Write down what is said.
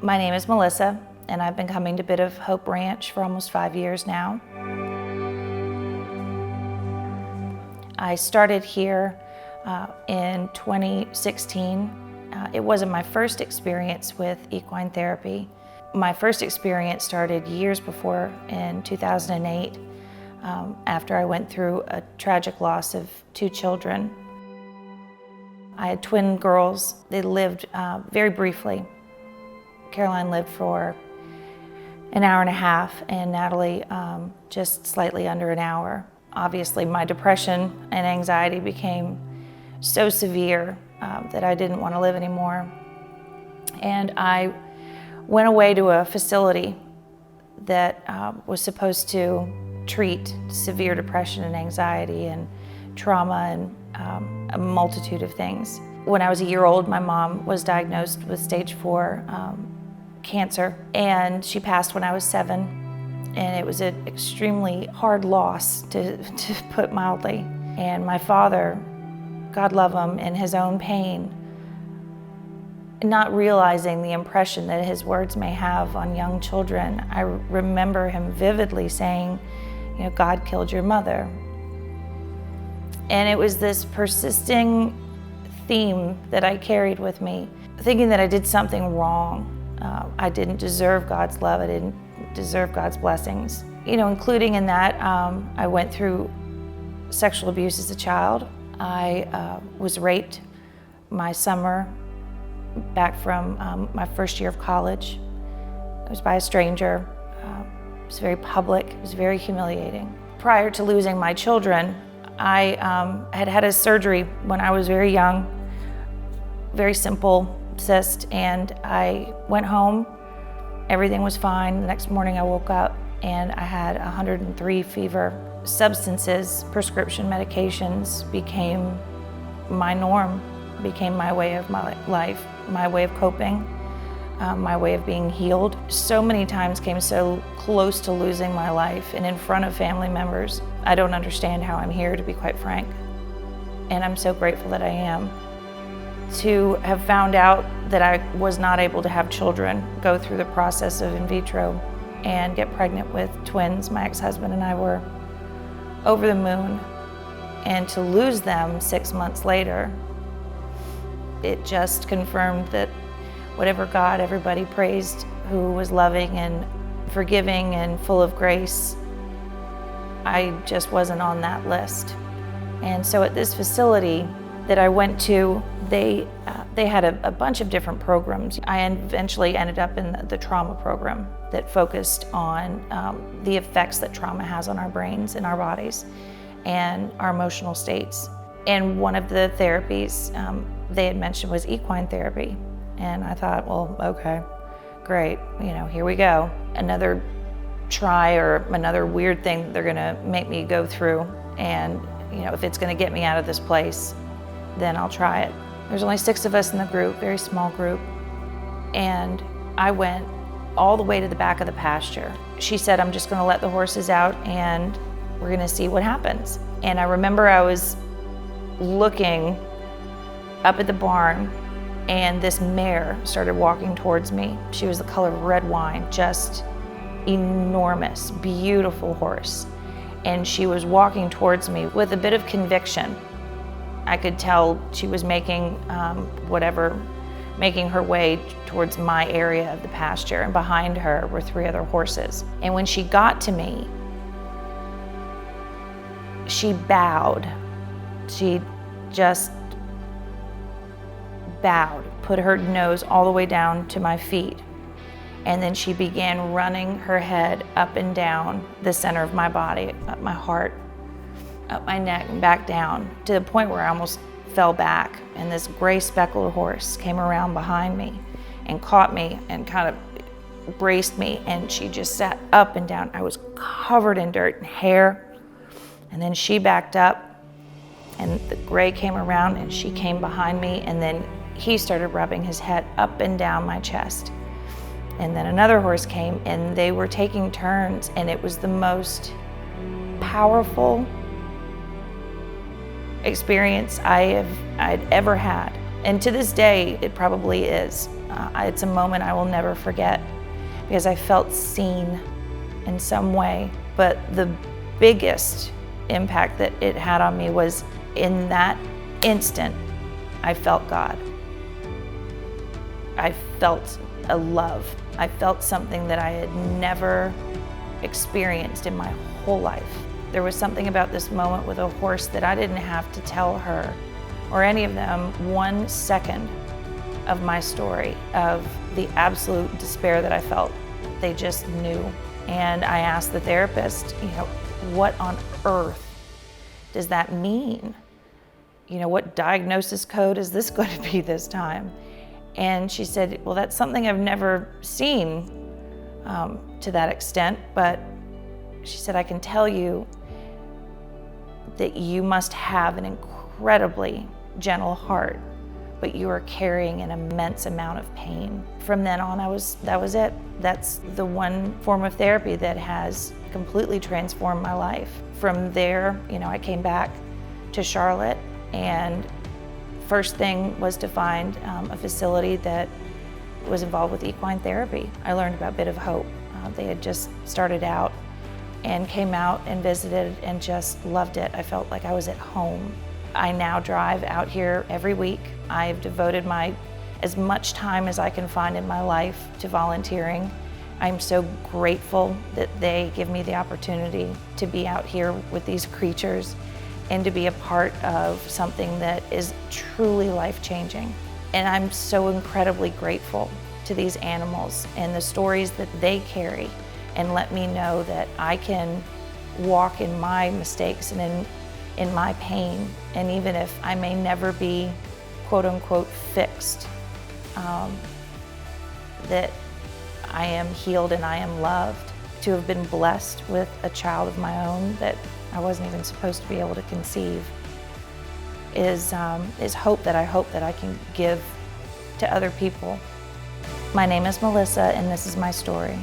My name is Melissa, and I've been coming to Bit of Hope Ranch for almost 5 years now. I started here in 2016. It wasn't my first experience with equine therapy. My first experience started years before, in 2008, after I went through a tragic loss of 2 children. I had twin girls. They lived very briefly. Caroline lived for an hour and a half, and Natalie just slightly under an hour. Obviously, my depression and anxiety became so severe that I didn't want to live anymore. And I went away to a facility that was supposed to treat severe depression and anxiety and trauma and a multitude of things. When I was a year old, my mom was diagnosed with stage 4 cancer, and she passed when I was 7, and it was an extremely hard loss, to put mildly. And my father, God love him, in his own pain, not realizing the impression that his words may have on young children, I remember him vividly saying, you know, God killed your mother. And it was this persisting theme that I carried with me, thinking that I did something wrong. I didn't deserve God's love. I didn't deserve God's blessings. You know, including in that, I went through sexual abuse as a child. I was raped my summer back from my first year of college. It was by a stranger. It was very public. It was very humiliating. Prior to losing my children, I had had a surgery when I was very young, very simple cyst, and I went home. Everything was fine. The next morning I woke up and I had 103 fever. Substances, prescription medications became my norm, became my way of my life, my way of coping, my way of being healed. So many times came so close to losing my life and in front of family members. I don't understand how I'm here, to be quite frank. And I'm so grateful that I am. To have found out that I was not able to have children, go through the process of in vitro and get pregnant with twins. My ex-husband and I were over the moon. And to lose them 6 months later, it just confirmed that whatever God everybody praised, who was loving and forgiving and full of grace, I just wasn't on that list. And so at this facility that I went to, they had a bunch of different programs. I eventually ended up in the trauma program that focused on the effects that trauma has on our brains and our bodies and our emotional states. And one of the therapies they had mentioned was equine therapy. And I thought, well, okay, great, you know, here we go. Another try or another weird thing that they're gonna make me go through. And, you know, if it's gonna get me out of this place, then I'll try it. There's only 6 of us in the group, very small group. And I went all the way to the back of the pasture. She said, I'm just gonna let the horses out and we're gonna see what happens. And I remember I was looking up at the barn, and this mare started walking towards me. She was the color of red wine, just enormous, beautiful horse. And she was walking towards me with a bit of conviction. I could tell she was making making her way towards my area of the pasture, and behind her were 3 other horses. And when she got to me, she bowed. She just bowed, put her nose all the way down to my feet, and then she began running her head up and down the center of my body, up my heart, up my neck, and back down, to the point where I almost fell back. And this gray speckled horse came around behind me and caught me and kind of braced me, and she just sat up and down. I was covered in dirt and hair. And then she backed up, and the gray came around and she came behind me, and then he started rubbing his head up and down my chest. And then another horse came, and they were taking turns, and it was the most powerful experience I'd ever had. And to this day, it probably is. It's a moment I will never forget because I felt seen in some way. But the biggest impact that it had on me was in that instant, I felt God. I felt a love. I felt something that I had never experienced in my whole life. There was something about this moment with a horse that I didn't have to tell her or any of them 1 second of my story, of the absolute despair that I felt. They just knew. And I asked the therapist, what on earth does that mean? What diagnosis code is this going to be this time? And she said, well, that's something I've never seen to that extent, but she said, I can tell you that you must have an incredibly gentle heart, but you are carrying an immense amount of pain. From then on, that was it. That's the one form of therapy that has completely transformed my life. From there, I came back to Charlotte, and first thing was to find a facility that was involved with equine therapy. I learned about Bit of Hope. They had just started out and came out and visited and just loved it. I felt like I was at home. I now drive out here every week. I've devoted as much time as I can find in my life to volunteering. I'm so grateful that they give me the opportunity to be out here with these creatures and to be a part of something that is truly life-changing. And I'm so incredibly grateful to these animals and the stories that they carry, and let me know that I can walk in my mistakes and in my pain, and even if I may never be quote unquote fixed, that I am healed and I am loved. To have been blessed with a child of my own that I wasn't even supposed to be able to conceive is hope that I can give to other people. My name is Melissa, and this is my story.